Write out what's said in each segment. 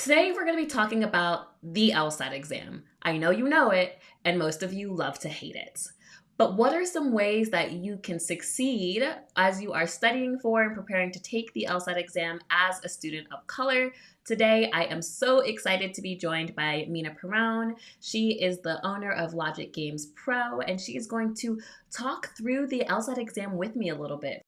Today, we're going to be talking about the LSAT exam. I know it, and most of you love to hate it. But what are some ways that you can succeed as you are studying for and preparing to take the LSAT exam as a student of color? Today, I am so excited to be joined by Mena Pirone. She is the owner of Logic Games Pro, and she is going to talk through the LSAT exam with me a little bit.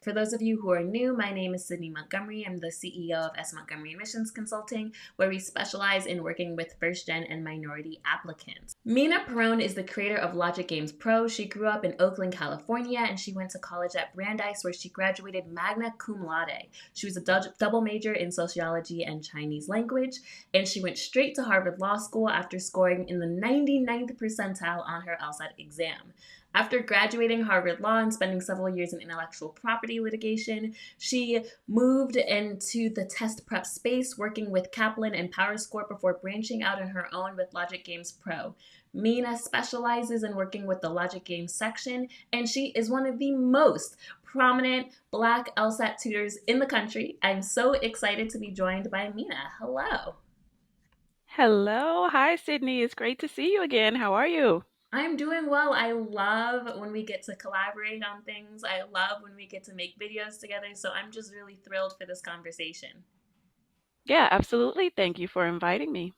For those of you who are new, my name is Sydney Montgomery. I'm the CEO of Montgomery Admissions Consulting, where we specialize in working with first-gen and minority applicants. Mena Pirone is the creator of Logic Games Pro. She grew up in Oakland, California, and she went to college at Brandeis, where she graduated magna cum laude. She was a double major in sociology and Chinese language, and she went straight to Harvard Law School after scoring in the 99th percentile on her LSAT exam. After graduating Harvard Law and spending several years in intellectual property litigation, she moved into the test prep space, working with Kaplan and PowerScore before branching out on her own with Logic Games Pro. Mena specializes in working with the Logic Games section, and she is one of the most prominent Black LSAT tutors in the country. I'm so excited to be joined by Mena. Hello. Hello. Hi, Sydney. It's great to see you again. How are you? I'm doing well. I love when we get to collaborate on things. I love when we get to make videos together. So I'm just really thrilled for this conversation. Yeah, absolutely. Thank you for inviting me.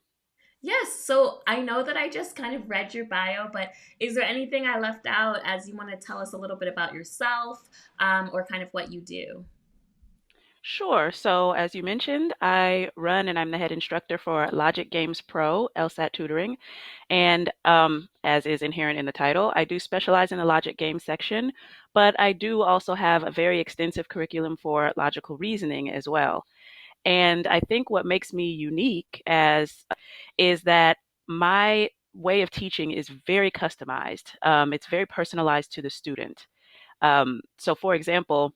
Yes, so I know that I just kind of read your bio, but is there anything I left out as you want to tell us a little bit about yourself or kind of what you do? Sure. So, as you mentioned, I run and I'm the head instructor for Logic Games Pro, LSAT tutoring. And as is inherent in the title, I do specialize in the logic game section, but I do also have a very extensive curriculum for logical reasoning as well. And I think what makes me unique as is that my way of teaching is very customized. It's very personalized to the student. So, for example,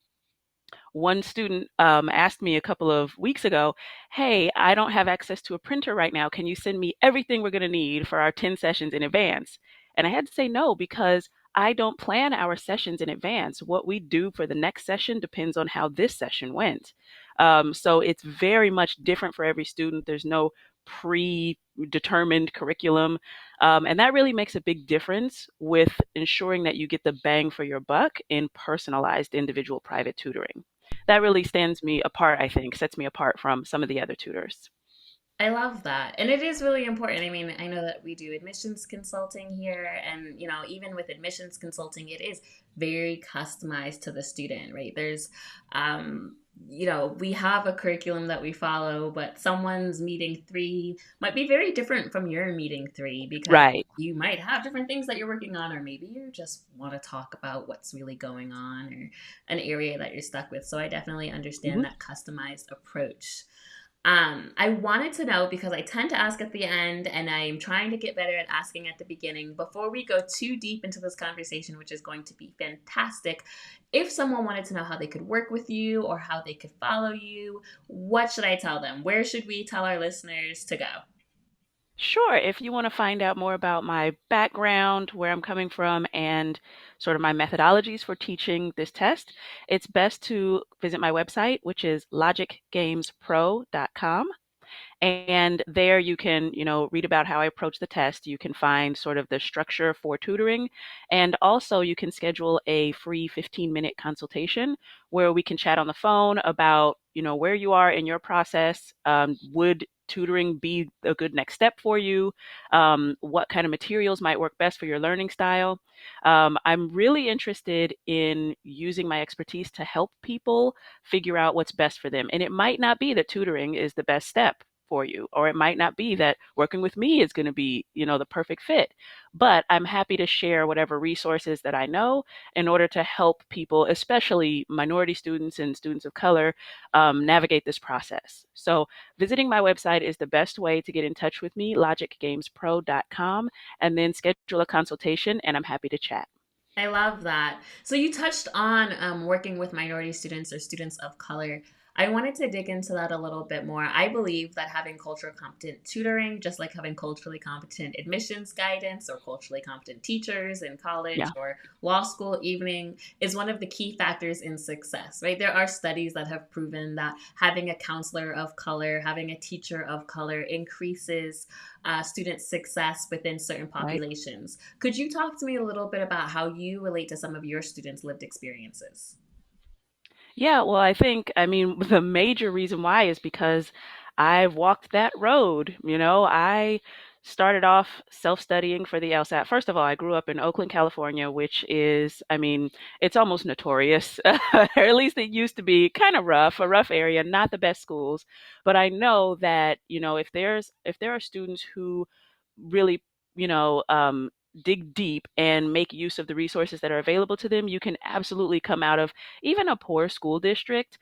one student asked me a couple of weeks ago, "Hey, I don't have access to a printer right now. Can you send me everything we're going to need for our 10 sessions in advance?" And I had to say no because I don't plan our sessions in advance. What we do for the next session depends on how this session went. So it's very much different for every student. There's no predetermined curriculum. And that really makes a big difference with ensuring that you get the bang for your buck in personalized individual private tutoring. That really stands me apart, I think, sets me apart from some of the other tutors. I love that. And it is really important. I mean, I know that we do admissions consulting here, and even with admissions consulting, it is very customized to the student, right? There's we have a curriculum that we follow, but someone's meeting three might be very different from your meeting three because Right. you might have different things that you're working on, or maybe you just want to talk about what's really going on or an area that you're stuck with. So I definitely understand Mhm. that customized approach. I wanted to know because I tend to ask at the end and I'm trying to get better at asking at the beginning. Before we go too deep into this conversation, which is going to be fantastic, if someone wanted to know how they could work with you or how they could follow you, what should I tell them? Where should we tell our listeners to go? Sure. If you want to find out more about my background, where I'm coming from, and sort of my methodologies for teaching this test, it's best to visit my website, which is logicgamespro.com. And there you can, read about how I approach the test. You can find sort of the structure for tutoring. And also you can schedule a free 15-minute consultation where we can chat on the phone about, where you are in your process. Would tutoring be a good next step for you? What kind of materials might work best for your learning style? I'm really interested in using my expertise to help people figure out what's best for them. And it might not be that tutoring is the best step for you, or it might not be that working with me is going to be, the perfect fit. But I'm happy to share whatever resources that I know in order to help people, especially minority students and students of color, navigate this process. So visiting my website is the best way to get in touch with me, logicgamespro.com, and then schedule a consultation, and I'm happy to chat. I love that. So you touched on working with minority students or students of color. I wanted to dig into that a little bit more. I believe that having culturally competent tutoring, just like having culturally competent admissions guidance or culturally competent teachers in college Yeah, or law school evening, is one of the key factors in success, right? There are studies that have proven that having a counselor of color, having a teacher of color increases student success within certain right. populations. Could you talk to me a little bit about how you relate to some of your students' lived experiences? Yeah, well, I mean, the major reason why is because I've walked that road. I started off self-studying for the LSAT. First of all, I grew up in Oakland, California, which is, I mean, it's almost notorious, or at least it used to be kind of rough, a rough area, not the best schools. But I know that, if there are students who really, you know, um, dig deep and make use of the resources that are available to them, you can absolutely come out of even a poor school district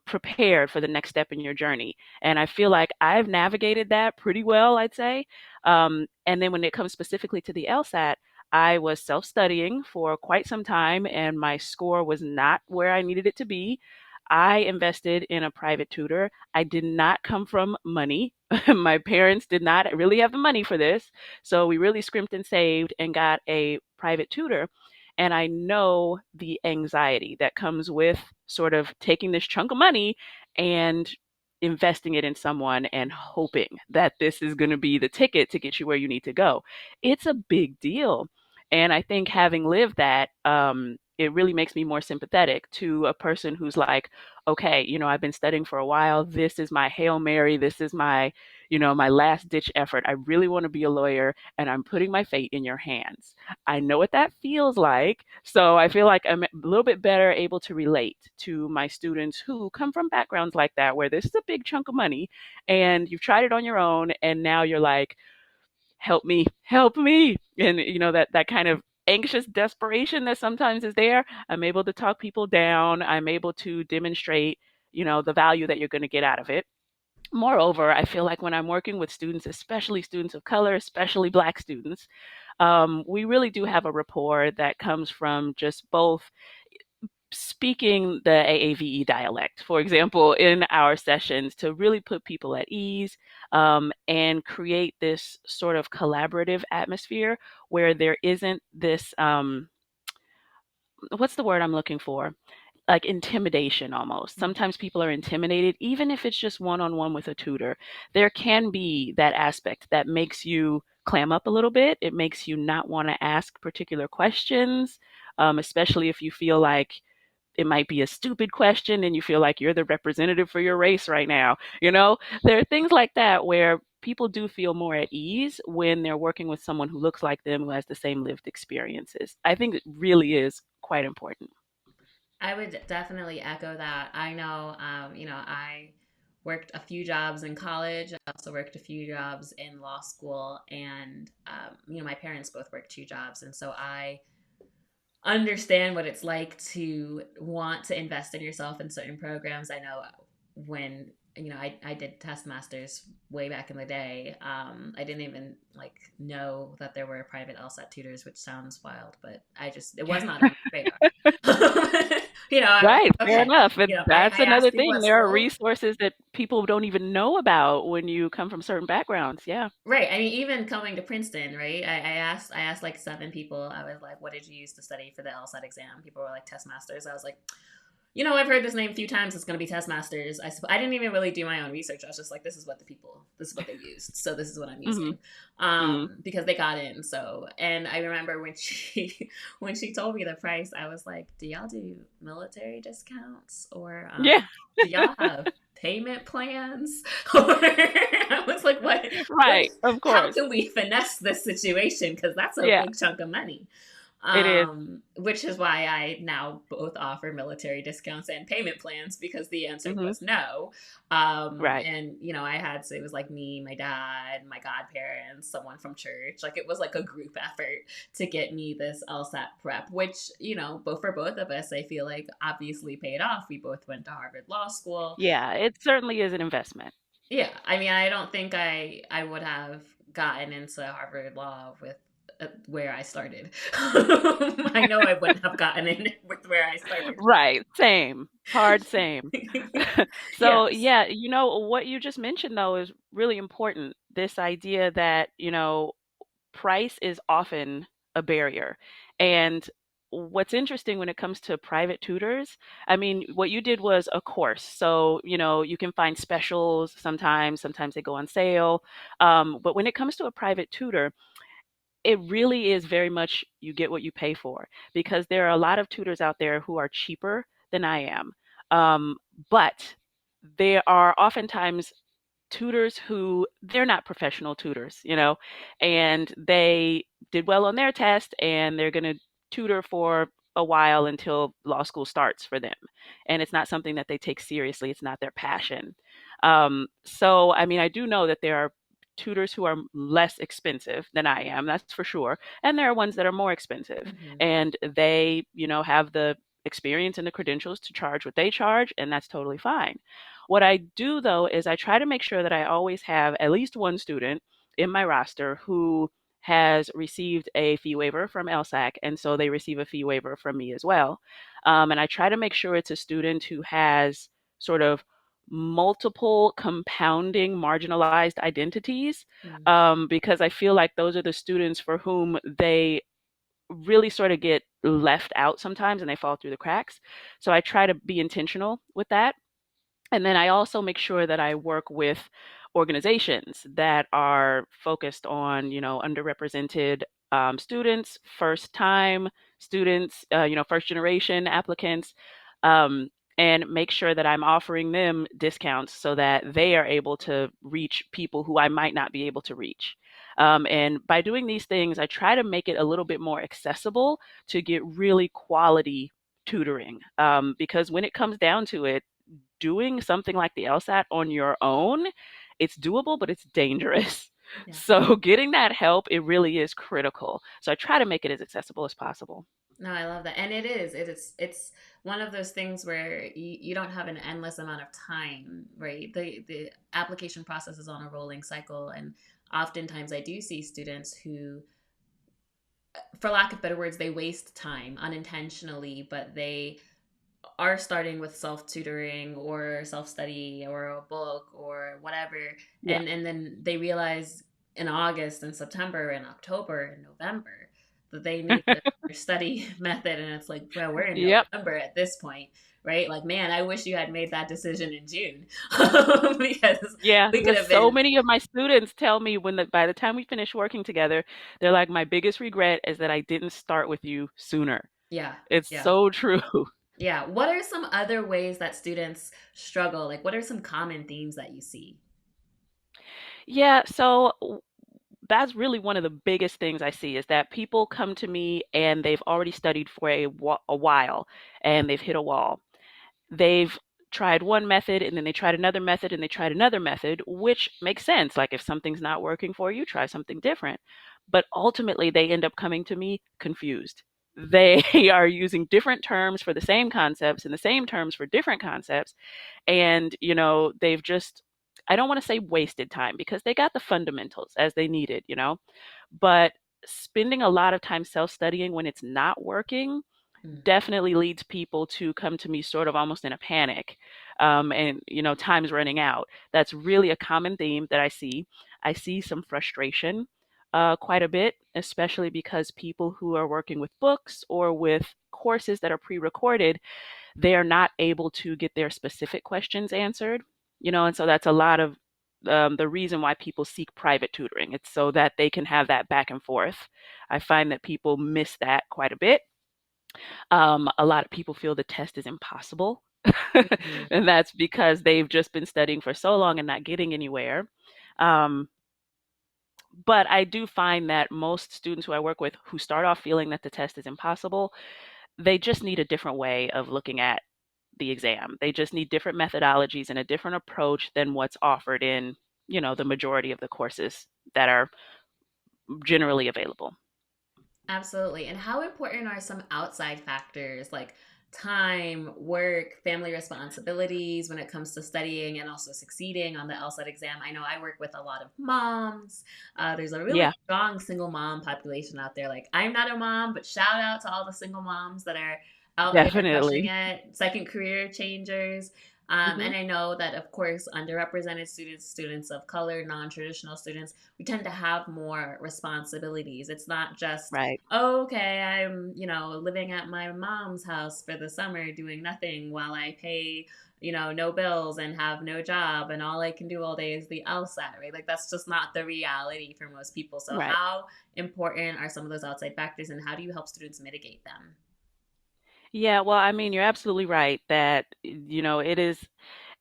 prepared for the next step in your journey. And I feel like I've navigated that pretty well, I'd say. And then when it comes specifically to the LSAT, I was self studying for quite some time, and my score was not where I needed it to be. I invested in a private tutor. I did not come from money. My parents did not really have the money for this. So we really scrimped and saved and got a private tutor. And I know the anxiety that comes with sort of taking this chunk of money and investing it in someone and hoping that this is going to be the ticket to get you where you need to go. It's a big deal. And I think having lived that, it really makes me more sympathetic to a person who's like, okay, I've been studying for a while. This is my Hail Mary. This is my last ditch effort. I really want to be a lawyer and I'm putting my fate in your hands. I know what that feels like. So I feel like I'm a little bit better able to relate to my students who come from backgrounds like that, where this is a big chunk of money and you've tried it on your own. And now you're like, help me, help me. And, that kind of anxious desperation that sometimes is there. I'm able to talk people down. I'm able to demonstrate, the value that you're going to get out of it. Moreover, I feel like when I'm working with students, especially students of color, especially Black students, we really do have a rapport that comes from just both speaking the AAVE dialect, for example, in our sessions to really put people at ease and create this sort of collaborative atmosphere where there isn't this, what's the word I'm looking for? Like intimidation almost. Sometimes people are intimidated, even if it's just one on one with a tutor. There can be that aspect that makes you clam up a little bit. It makes you not want to ask particular questions, especially if you feel like it might be a stupid question and you feel like you're the representative for your race right now. There are things like that where people do feel more at ease when they're working with someone who looks like them, who has the same lived experiences. I think it really is quite important. I would definitely echo that. I know, I worked a few jobs in college. I also worked a few jobs in law school, and my parents both worked two jobs, and so I understand what it's like to want to invest in yourself in certain programs. I know when I did test masters way back in the day. I didn't even like know that there were private LSAT tutors, which sounds wild, but it was not on my radar. I was Right, like, fair okay, enough. And that's I asked another you thing. what There are school. resources that people don't even know about when you come from certain backgrounds. Yeah. Right. I mean, even coming to Princeton, right? I asked like seven people. I was like, "What did you use to study for the LSAT exam?" People were like, "Test masters." I was like, I've heard this name a few times. It's going to be test masters. I didn't even really do my own research. I was just like, this is what they used. So this is what I'm Mhm. using. Mhm. Because they got in. So, and I remember when when she told me the price, I was like, do y'all do military discounts or, Yeah. do y'all have payment plans? Or I was like, Right. Of how course. can we finesse this situation? Cause that's a Yeah. big chunk of money. It is. Which is why I now both offer military discounts and payment plans because the answer Mhm. was no. Right. And it was like me, my dad, my godparents, someone from church. Like it was like a group effort to get me this LSAT prep, which both for both of us, I feel like obviously paid off. We both went to Harvard Law School. Yeah, it certainly is an investment. Yeah, I mean, I don't think I would have gotten into Harvard Law with where I started. I know I wouldn't have gotten in with where I started. Right. Same. Hard same. So, Yes. yeah, what you just mentioned though is really important. This idea that, price is often a barrier. And what's interesting when it comes to private tutors, I mean, what you did was a course. So, you can find specials sometimes they go on sale. But when it comes to a private tutor, it really is very much you get what you pay for because there are a lot of tutors out there who are cheaper than I am. Um, but there are oftentimes tutors who they're not professional tutors, and they did well on their test and they're going to tutor for a while until law school starts for them. And it's not something that they take seriously, it's not their passion. So, I mean, I do know that there are tutors who are less expensive than I am, that's for sure. And there are ones that are more expensive. Hmm. And they, have the experience and the credentials to charge what they charge, and that's totally fine. What I do though is I try to make sure that I always have at least one student in my roster who has received a fee waiver from LSAC, and so they receive a fee waiver from me as well. And I try to make sure it's a student who has sort of multiple compounding marginalized identities, Mm. because I feel like those are the students for whom they really sort of get left out sometimes and they fall through the cracks. So I try to be intentional with that. And then I also make sure that I work with organizations that are focused on, underrepresented students, first time students, first generation applicants, um, and make sure that I'm offering them discounts so that they are able to reach people who I might not be able to reach. And by doing these things, I try to make it a little bit more accessible to get really quality tutoring. Because when it comes down to it, doing something like the LSAT on your own, it's doable, but it's dangerous. Yeah. So getting that help, it really is critical. So I try to make it as accessible as possible. No, I love that. And it's one of those things where you don't have an endless amount of time, right? The application process is on a rolling cycle, and oftentimes I do see students who, for lack of better words, they waste time unintentionally, but they are starting with self tutoring or self study or a book or whatever, Yeah. and then they realize in August and September and October and November that they need a better study method, and it's like, bro, we're in Yep. November at this point, right? Like, man, I wish you had made that decision in June because Yeah, we could because have so been, many of my students tell me by the time we finish working together, they're like, my biggest regret is that I didn't start with you sooner. yeah, It's yeah. so true. Yeah. What are some other ways that students struggle? Like, what are some common themes that you see? Yeah, so that's really one of the biggest things I see is that people come to me and they've already studied for a while and they've hit a wall. They've tried one method and then they tried another method and they tried another method, which makes sense. Like if something's not working for you, try something different. But ultimately, they end up coming to me confused. They are using different terms for the same concepts and the same terms for different concepts. And, they've just, I don't want to say wasted time because they got the fundamentals as they needed, but spending a lot of time self studying when it's not working Mm. definitely leads people to come to me sort of almost in a panic, and time's running out. That's really a common theme that I see some frustration, quite a bit, especially because people who are working with books or with courses that are pre-recorded, they are not able to get their specific questions answered, and so that's a lot of the reason why people seek private tutoring. It's so that they can have that back and forth. I find that people miss that quite a bit. A lot of people feel the test is impossible. Mhm. And that's because they've just been studying for so long and not getting anywhere. Um, but I do find that most students who I work with who start off feeling that the test is impossible, they just need a different way of looking at the exam. They just need different methodologies and a different approach than what's offered in, the majority of the courses that are generally available. Absolutely. And how important are some outside factors like time, work, family responsibilities when it comes to studying and also succeeding on the LSAT exam? I know I work with a lot of moms. There's a really Yeah. strong single mom population out there. Like, I'm not a mom, but shout out to all the single moms that are out there crushing Definitely. it, second career changers. Hmm. And I know that, of course, underrepresented students, students of color, non traditional students, we tend to have more responsibilities. It's not just, Right. oh, okay, I'm, living at my mom's house for the summer doing nothing while I pay, no bills and have no job and all I can do all day is the LSAT, right? Like that's just not the reality for most people. So, Right. how important are some of those outside factors and how do you help students mitigate them? Yeah, well, I mean, you're absolutely right that, it is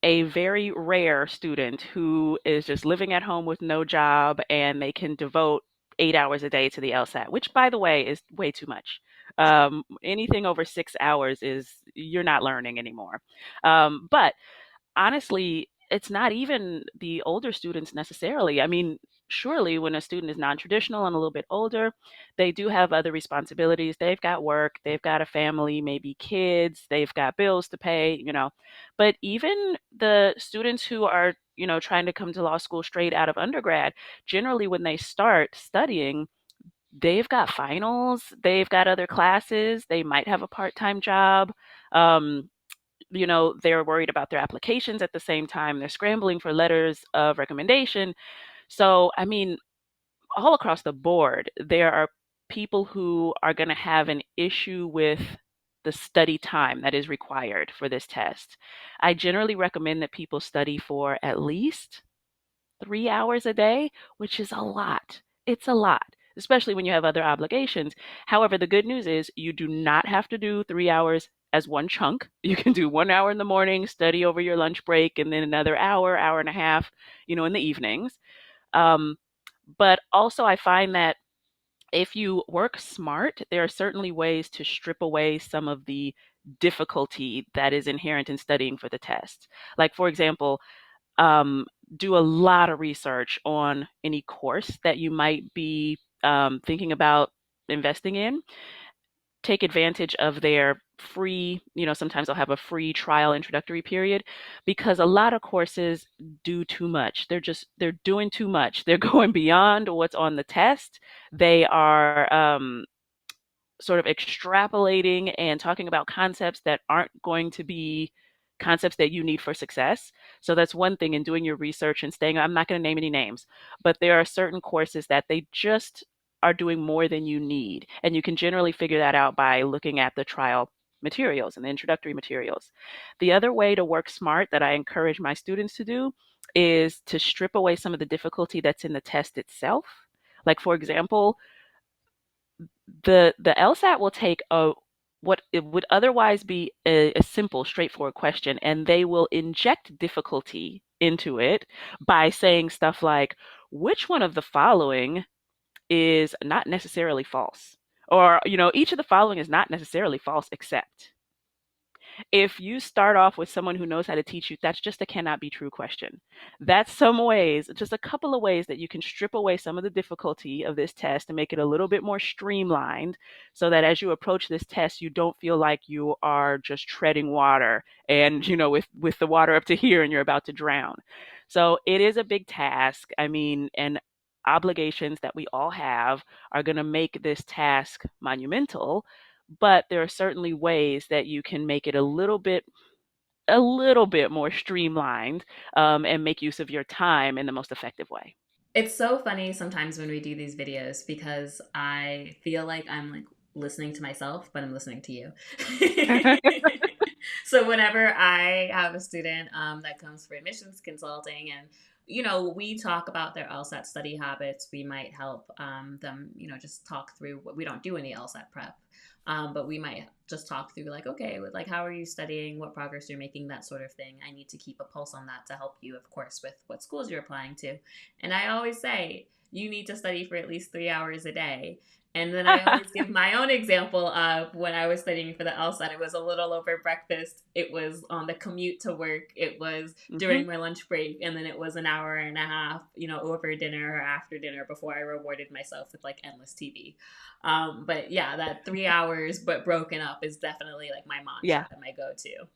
a very rare student who is just living at home with no job and they can devote 8 hours a day to the LSAT, which, by the way, is way too much. Anything over 6 hours is you're not learning anymore. But honestly, it's not even the older students necessarily. I mean, surely when a student is non-traditional and a little bit older, they do have other responsibilities. They've got work, they've got a family, maybe kids, they've got bills to pay. But even the students who are, trying to come to law school straight out of undergrad, generally when they start studying, they've got finals, they've got other classes, they might have a part-time job. Um, they're worried about their applications at the same time. They're scrambling for letters of recommendation. So, I mean, all across the board, there are people who are going to have an issue with the study time that is required for this test. I generally recommend that people study for at least 3 hours a day, which is a lot. It's a lot, especially when you have other obligations. However, the good news is you do not have to do 3 hours as one chunk. You can do 1 hour in the morning, study over your lunch break, and then another hour, hour and a half, in the evenings. Um, but also, I find that if you work smart, there are certainly ways to strip away some of the difficulty that is inherent in studying for the test. Like, for example, um, do a lot of research on any course that you might be thinking about investing in. Take advantage of their free, sometimes they'll have a free trial introductory period because a lot of courses do too much. They're doing too much. They're going beyond what's on the test. They are sort of extrapolating and talking about concepts that aren't going to be concepts that you need for success. So that's one thing in doing your research and staying. I'm not going to name any names, but there are certain courses that they just are doing more than you need. And you can generally figure that out by looking at the trial materials and the introductory materials. The other way to work smart that I encourage my students to do is to strip away some of the difficulty that's in the test itself. Like, for example, the LSAT will take a what it would otherwise be a simple, straightforward question, and they will inject difficulty into it by saying stuff like, which one of the following is not necessarily false? Or, each of the following is not necessarily false except. If you start off with someone who knows how to teach you, that's just a cannot be true question. That's some ways, just a couple of ways that you can strip away some of the difficulty of this test and make it a little bit more streamlined so that as you approach this test, you don't feel like you are just treading water and, with the water up to here and you're about to drown. So it is a big task. I mean, and obligations that we all have are going to make this task monumental, but there are certainly ways that you can make it a little bit more streamlined, and make use of your time in the most effective way. It's so funny sometimes when we do these videos because I feel like I'm like listening to myself, but I'm listening to you. So whenever I have a student that comes for admissions consulting and we talk about their LSAT study habits, we might help them, just talk through what we don't do any LSAT prep. But we might just talk through like, okay, like how are you studying, what progress you're making, that sort of thing. I need to keep a pulse on that to help you, of course, with what schools you're applying to. And I always say, you need to study for at least 3 hours a day. And then I always give my own example of when I was studying for the LSAT. It was a little over breakfast. It was on the commute to work. It was Hmm. during my lunch break. And then it was an hour and a half, over dinner or after dinner before I rewarded myself with like endless TV. But yeah, that 3 hours, but broken up is definitely like my mantra Yeah. and my go to.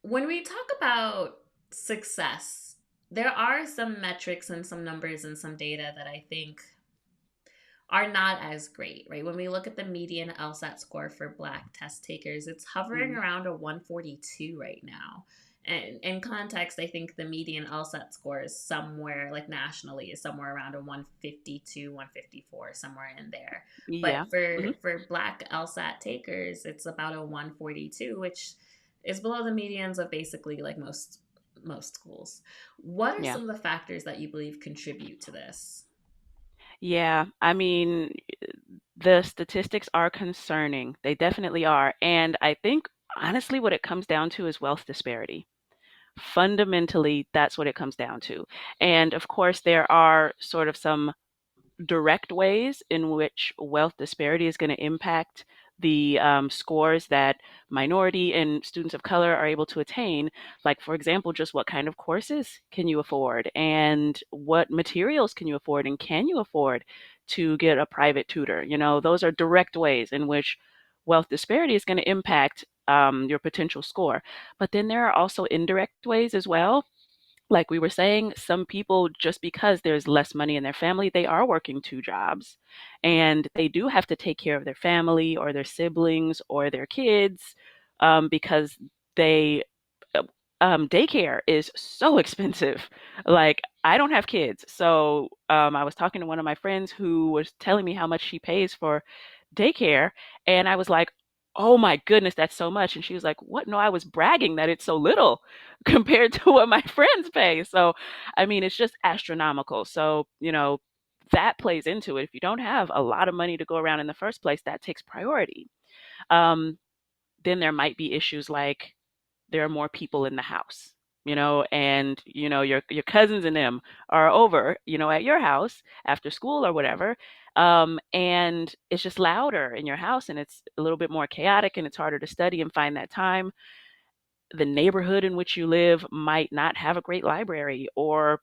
When we talk about success, there are some metrics and some numbers and some data that I think are not as great, right? When we look at the median LSAT score for Black test takers, it's hovering Mhm. around a 142 right now. And in context, I think the median LSAT score is somewhere, like nationally, is somewhere around a 152, 154, somewhere in there. Yeah. But for Mhm. Black LSAT takers, it's about a 142, which is below the medians of basically like most schools. What are Yeah. some of the factors that you believe contribute to this? Yeah. I mean, the statistics are concerning. They definitely are. And I think honestly what it comes down to is wealth disparity. Fundamentally, that's what it comes down to. And of course, there are sort of some direct ways in which wealth disparity is going to impact the scores that minority and students of color are able to attain. Like, for example, just what kind of courses can you afford, and what materials can you afford, and can you afford to get a private tutor? You know, those are direct ways in which wealth disparity is going to impact your potential score. But then there are also indirect ways as well. Like we were saying, some people, just because there's less money in their family, they are working two jobs and they do have to take care of their family or their siblings or their kids because they, daycare is so expensive. Like, I don't have kids. So I was talking to one of my friends who was telling me how much she pays for daycare. And I was like, oh my goodness, that's so much. And she was like, what? No, I was bragging that it's so little compared to what my friends pay. So, I mean, it's just astronomical. So, that plays into it. If you don't have a lot of money to go around in the first place, that takes priority. Um, then there might be issues like there are more people in the house, and your cousins and them are over, at your house after school or whatever, and it's just louder in your house and it's a little bit more chaotic and it's harder to study and find that time. The neighborhood in which you live might not have a great library or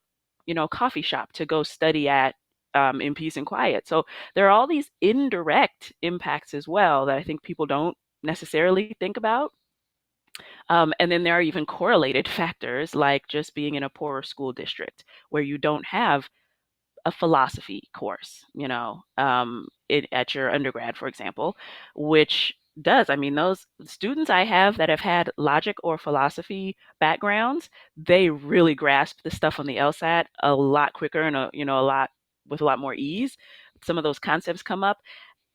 coffee shop to go study at in peace and quiet. So there are all these indirect impacts as well that I think people don't necessarily think about. And then there are even correlated factors like just being in a poorer school district where you don't have a philosophy course, at your undergrad, for example, which does. I mean, those students I have that have had logic or philosophy backgrounds, they really grasp the stuff on the LSAT a lot quicker and a lot with a lot more ease. Some of those concepts come up.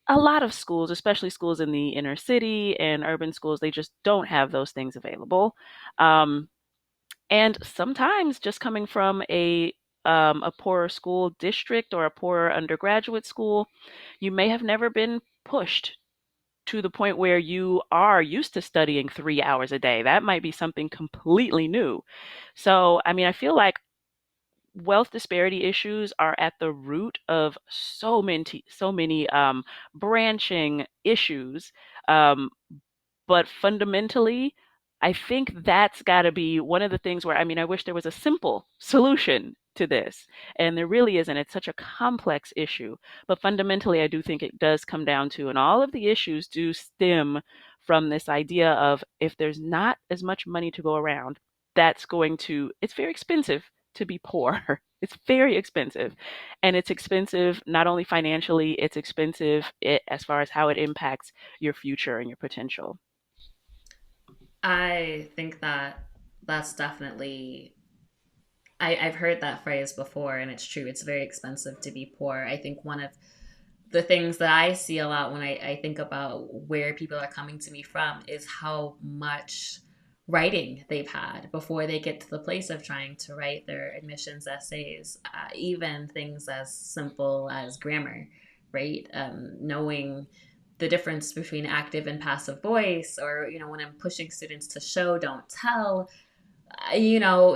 A lot of schools, especially schools in the inner city and urban schools, they just don't have those things available. Um, and sometimes just coming from a poorer school district or a poorer undergraduate school, you may have never been pushed to the point where you are used to studying 3 hours a day. That might be something completely new. So, I mean, I feel like wealth disparity issues are at the root of so many branching issues. Um, but fundamentally, I think that's got to be one of the things where, I mean, I wish there was a simple solution to this. And there really isn't. It's such a complex issue. But fundamentally, I do think it does come down to, and all of the issues do stem from this idea of if there's not as much money to go around, it's very expensive to be poor. It's very expensive. And it's expensive not only financially, it's expensive as far as how it impacts your future and your potential. I think that that's definitely I've heard that phrase before, and it's true. It's very expensive to be poor. I think one of the things that I see a lot when I think about where people are coming to me from is how much writing they've had before they get to the place of trying to write their admissions essays, even things as simple as grammar, right? Knowing the difference between active and passive voice, or, when I'm pushing students to show, don't tell,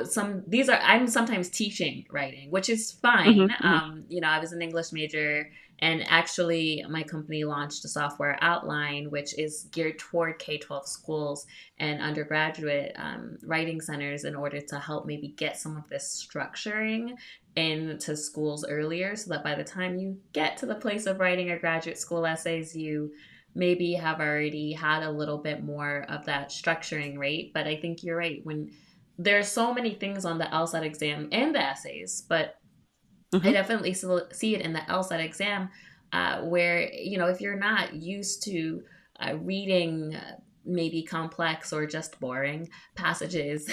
some these are I'm sometimes teaching writing, which is fine. Mhm, mhm. I was an English major, and actually my company launched a software outline which is geared toward K-12 schools and undergraduate writing centers in order to help maybe get some of this structuring into schools earlier, so that by the time you get to the place of writing your graduate school essays, you maybe have already had a little bit more of that structuring rate. But I think you're right. When there's so many things on the LSAT exam and the essays, but I Mhm. definitely see it in the LSAT exam. where, if you're not used to reading maybe complex or just boring passages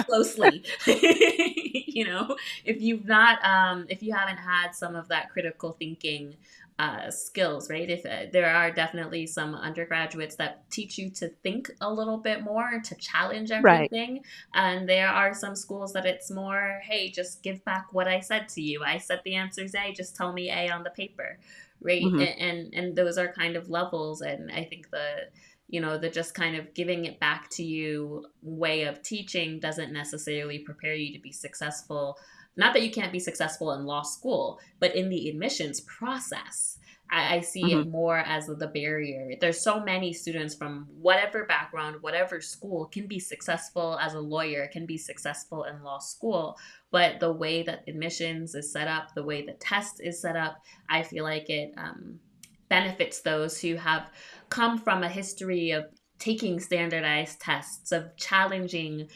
closely, if you haven't had some of that critical thinking skills, right? If there are definitely some undergraduates that teach you to think a little bit more, to challenge Right. everything, and there are some schools that it's more, hey, just give back what I said to you. I said the answer's A, just tell me A on the paper, right? Hmm. And those are kind of levels, and I think the just kind of giving it back to you way of teaching doesn't necessarily prepare you to be successful. Not that you can't be successful in law school, but in the admissions process, I see Hmm. it more as the barrier. There's so many students from whatever background, whatever school, can be successful as a lawyer, can be successful in law school. But the way that admissions is set up, the way the test is set up, I feel like it benefits those who have come from a history of taking standardized tests, of challenging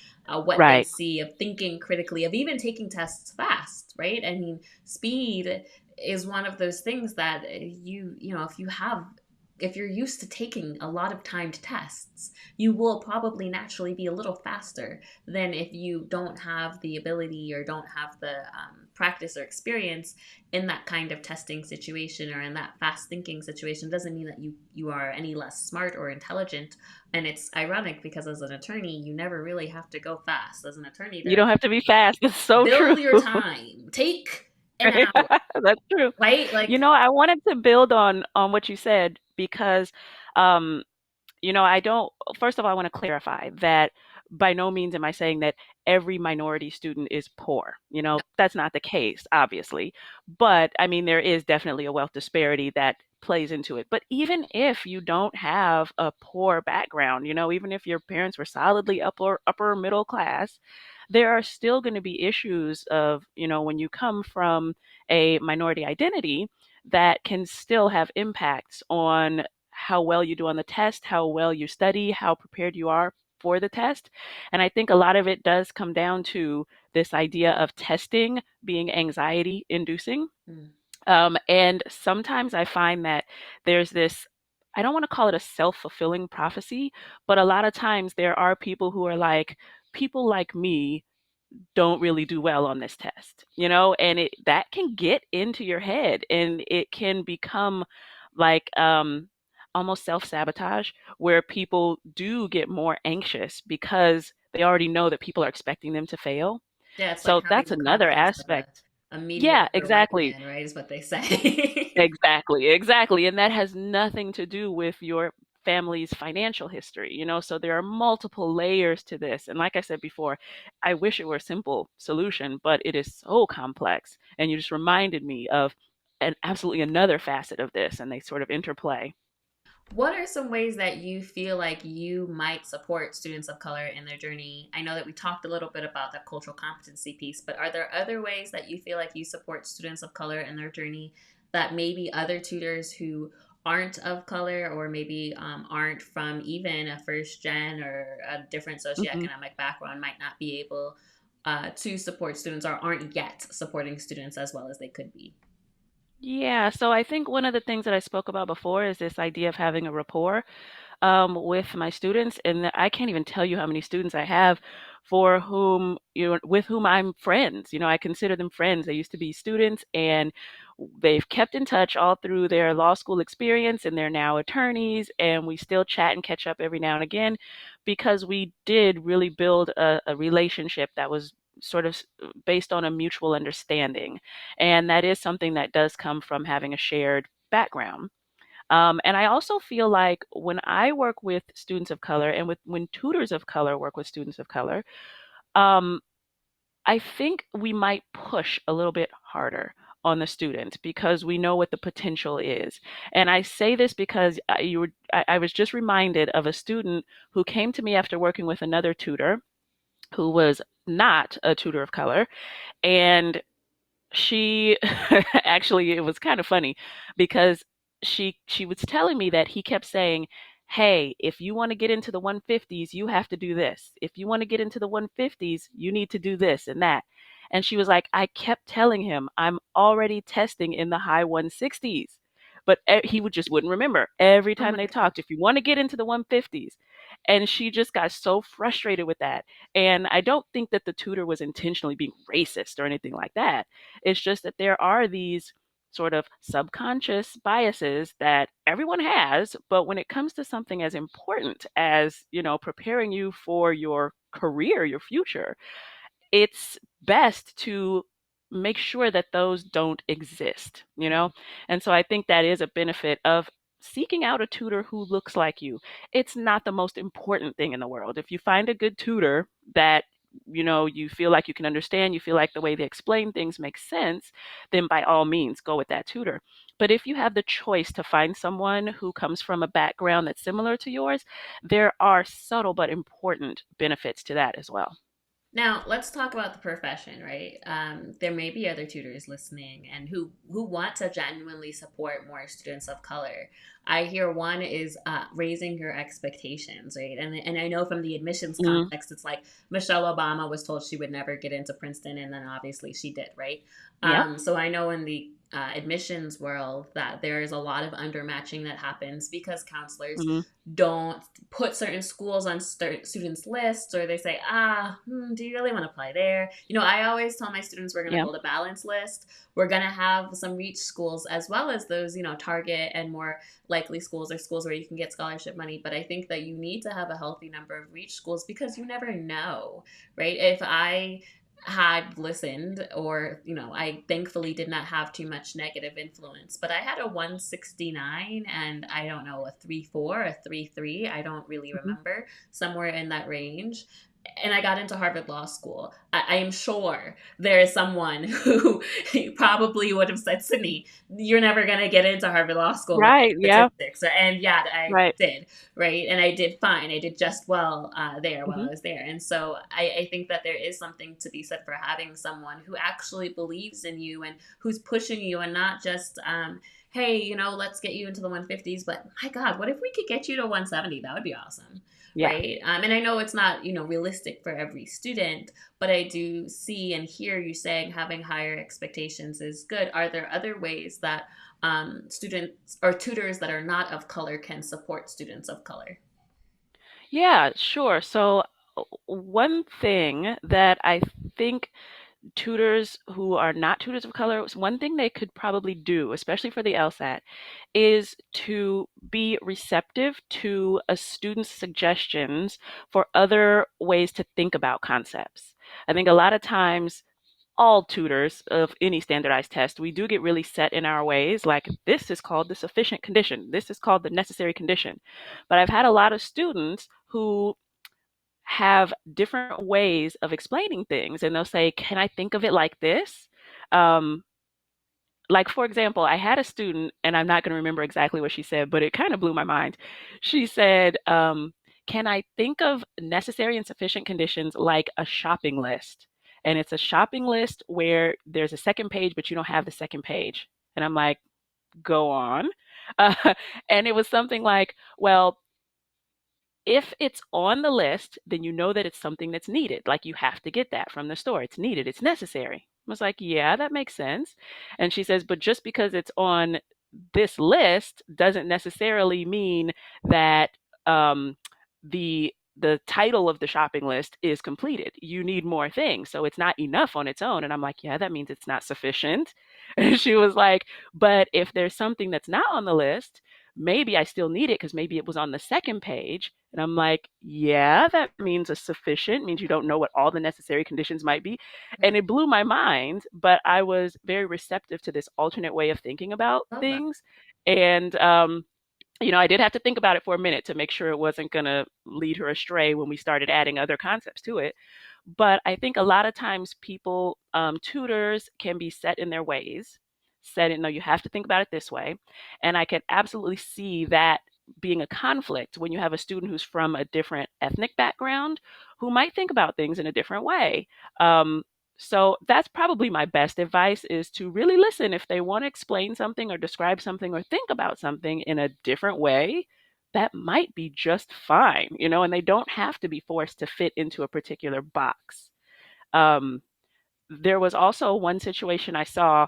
what they Right. see, of thinking critically, of even taking tests fast, right? I mean, speed is one of those things that if you're used to taking a lot of timed tests, you will probably naturally be a little faster than if you don't have the ability or don't have the practice or experience in that kind of testing situation or in that fast thinking situation. Doesn't mean that you are any less smart or intelligent. And it's ironic because as an attorney, you never really have to go fast. As an attorney, You there, don't have to be fast. It's so true. build your time, take an hour, That's true. right? Like, I wanted to build on what you said because um, I don't, first of all, I want to clarify that by no means am I saying that every minority student is poor. That's not the case, obviously. But I mean, there is definitely a wealth disparity that plays into it. But even if you don't have a poor background, even if your parents were solidly upper middle class, there are still going to be issues of, when you come from a minority identity that can still have impacts on how well you do on the test, how well you study, how prepared you are for the test. And I think a lot of it does come down to this idea of testing being anxiety inducing. mm, And sometimes I find that there's this, I don't want to call it a self fulfilling prophecy, but a lot of times there are people who are like, people like me don't really do well on this test, and that can get into your head and it can become like almost self-sabotage where people do get more anxious because they already know that people are expecting them to fail. yeah, it's like So having that's the another confidence of aspect. a Yeah, mediocre white exactly. man, right? Is what they say. Exactly, exactly. And that has nothing to do with your family's financial history, So there are multiple layers to this. And like I said before, I wish it were a simple solution, but it is so complex. And you just reminded me of absolutely another facet of this, and they sort of interplay. What are some ways that you feel like you might support students of color in their journey? I know that we talked a little bit about the cultural competency piece, but are there other ways that you feel like you support students of color in their journey that maybe other tutors who aren't of color or maybe aren't from even a first gen or a different Hmm. socioeconomic background might not be able to support students or aren't yet supporting students as well as they could be? Yeah, so I think one of the things that I spoke about before is this idea of having a rapport with my students, and I can't even tell you how many students I have for whom with whom I'm friends. I consider them friends. They used to be students, and they've kept in touch all through their law school experience, and they're now attorneys, and we still chat and catch up every now and again because we did really build a relationship that was sort of based on a mutual understanding, and that is something that does come from having a shared background. And I also feel like when I work with students of color and when tutors of color work with students of color, um, I think we might push a little bit harder on the student because we know what the potential is. And I say this because I was just reminded of a student who came to me after working with another tutor who was not a tutor of color, and she actually, it was kind of funny because she was telling me that he kept saying, hey, if you want to get into the 150s, you have to do this. If you want to get into the 150s, you need to do this and that. And she was like, I kept telling him I'm already testing in the high 160s. But he would just wouldn't remember every Oh time my they God. talked. If you want to get into the 150s, and she just got so frustrated with that. And I don't think that the tutor was intentionally being racist or anything like that. It's just that there are these sort of subconscious biases that everyone has, but when it comes to something as important as, preparing you for your career, your future, it's best to make sure that those don't exist. And so I think that is a benefit of seeking out a tutor who looks like you. It's not the most important thing in the world. If you find a good tutor that you feel like you can understand, you feel like the way they explain things makes sense, then by all means go with that tutor. But if you have the choice to find someone who comes from a background that's similar to yours, there are subtle but important benefits to that as well. Now, let's talk about the profession, right? There may be other tutors listening and who want to genuinely support more students of color. I hear one is raising your expectations, right? And I know from the admissions Mm, context, it's like Michelle Obama was told she would never get into Princeton, and then obviously she did, right? yeah. So I know in the admissions world that there is a lot of undermatching that happens because counselors Mm-hmm. don't put certain schools on students' lists, or they say, do you really want to apply there? I always tell my students we're going to Yeah. build a balance list. We're going to have some reach schools as well as those, target and more likely schools or schools where you can get scholarship money. But I think that you need to have a healthy number of reach schools because you never know, right? If I had listened, or I thankfully did not have too much negative influence, but I had a 169 and I don't know, a 3.4, a 3.3, I don't really Mhm. remember, somewhere in that range, and I got into Harvard Law School. I am sure there is someone who probably would have said, Sydney, you're never going to get into Harvard Law School with Right, these yeah, statistics. And yeah, I right. did, right? And I did fine. I did just well there while Mhm. I was there. And so I think that there is something to be said for having someone who actually believes in you and who's pushing you, and not just, hey, let's get you into the 150s. But my God, what if we could get you to 170? That would be awesome, Yeah. right? And I know it's not, realistic for every student, but I do see and hear you saying having higher expectations is good. Are there other ways that students or tutors that are not of color can support students of color? Yeah, sure. So, one thing that I think tutors who are not tutors of color, one thing they could probably do, especially for the LSAT, is to be receptive to a student's suggestions for other ways to think about concepts. I think a lot of times all tutors of any standardized test, we do get really set in our ways. Like, this is called the sufficient condition, this is called the necessary condition. But I've had a lot of students who have different ways of explaining things, and they'll say, can I think of it like this? Um, like, for example, I had a student, and I'm not going to remember exactly what she said, but it kind of blew my mind. She said, can I think of necessary and sufficient conditions like a shopping list? And it's a shopping list where there's a second page, but you don't have the second page. And I'm like, go on. Uh, and it was something like, well, if it's on the list, then you know that it's something that's needed. Like, you have to get that from the store. It's needed, it's necessary. I was like, yeah, that makes sense. And she says, but just because it's on this list doesn't necessarily mean that the title of the shopping list is completed. You need more things. So it's not enough on its own. And I'm like, yeah, that means it's not sufficient. And she was like, but if there's something that's not on the list, maybe I still need it because maybe it was on the second page. And I'm like, yeah, that means a sufficient, means you don't know what all the necessary conditions might be. And it blew my mind, but I was very receptive to this alternate way of thinking about Love that. things. And, I did have to think about it for a minute to make sure it wasn't going to lead her astray when we started adding other concepts to it. But I think a lot of times people, tutors can be set in their ways, set in, no, you have to think about it this way. And I can absolutely see that being a conflict when you have a student who's from a different ethnic background who might think about things in a different way. Um, so that's probably my best advice, is to really listen if they want to explain something or describe something or think about something in a different way. That might be just fine, and they don't have to be forced to fit into a particular box. Um, There was also one situation I saw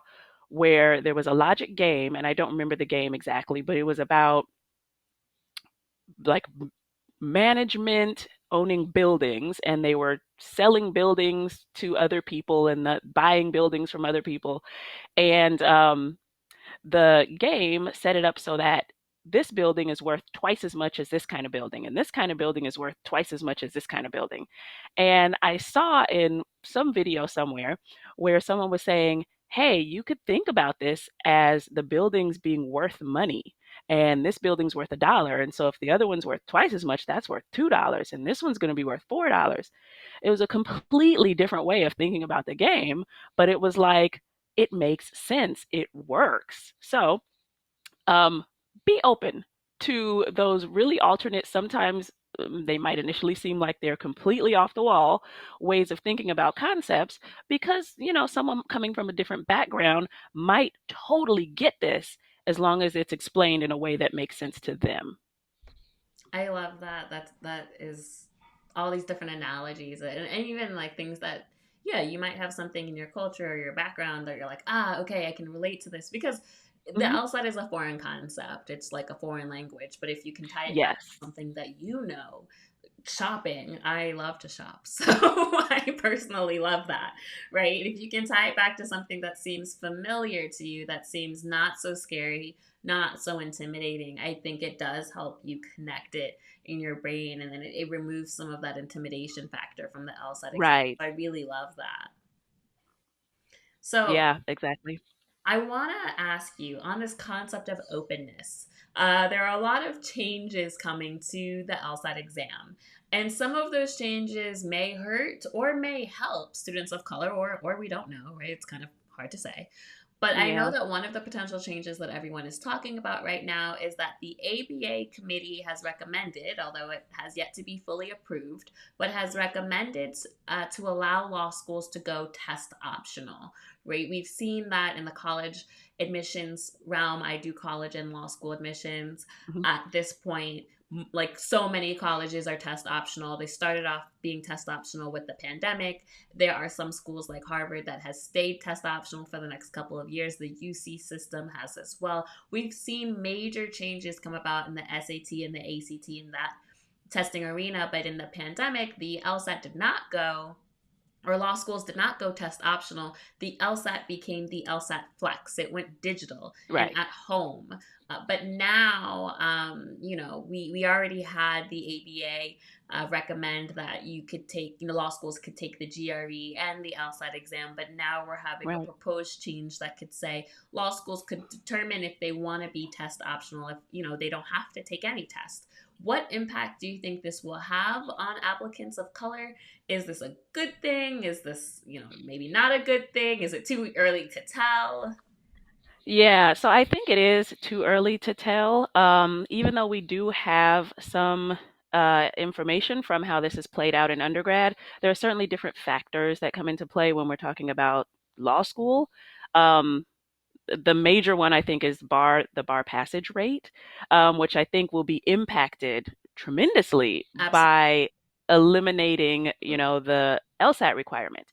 where there was a logic game, and I don't remember the game exactly, but it was about like management owning buildings, and they were selling buildings to other people and buying buildings from other people. And the game set it up so that this building is worth twice as much as this kind of building, and this kind of building is worth twice as much as this kind of building. And I saw in some video somewhere where someone was saying, hey, you could think about this as the buildings being worth money. And this building's worth $1. And so if the other one's worth twice as much, that's worth $2. And this one's going to be worth $4. It was a completely different way of thinking about the game, but it was like, it makes sense. It works. So um, be open to those really alternate, sometimes they might initially seem like they're completely off the wall ways of thinking about concepts, because, someone coming from a different background might totally get this as long as it's explained in a way that makes sense to them. I love that. That is all these different analogies, and even like things that, yeah, you might have something in your culture or your background that you're like, ah, okay, I can relate to this because the Hmm. LSAT is a foreign concept. It's like a foreign language, but if you can tie it back to Yes. something that you know, shopping, I love to shop. So I personally love that, right? If you can tie it back to something that seems familiar to you, that seems not so scary, not so intimidating, I think it does help you connect it in your brain, and then it removes some of that intimidation factor from the LSAT exam. Right. So I really love that. So Yeah, exactly. I want to ask you on this concept of openness. There are a lot of changes coming to the LSAT exam, and some of those changes may hurt or may help students of color, or we don't know, right? It's kind of hard to say. But I know Yeah. that one of the potential changes that everyone is talking about right now is that the ABA committee has recommended, although it has yet to be fully approved, but has recommended to allow law schools to go test optional, right? We've seen that in the college admissions realm. I do college and law school admissions. Hmm. At this point, like so many colleges are test optional. They started off being test optional with the pandemic. There are some schools like Harvard that has stayed test optional for the next couple of years. The UC system has as well. We've seen major changes come about in the SAT and the ACT in that testing arena, but in the pandemic, the LSAT did not go, or law schools did not go test optional. The LSAT became the LSAT Flex. It went digital and Right. at home. But now, we already had the ABA recommend that you could take, law schools could take the GRE and the LSAT exam. But now we're having a Right. proposed change that could say law schools could determine if they want to be test optional, if, they don't have to take any test. What impact do you think this will have on applicants of color? Is this a good thing? Is this, maybe not a good thing? Is it too early to tell? Yeah, so I think it is too early to tell. Even though we do have some information from how this is played out in undergrad, there are certainly different factors that come into play when we're talking about law school. Um, the major one I think is the bar passage rate, which I think will be impacted tremendously Absolutely. by eliminating, the LSAT requirement.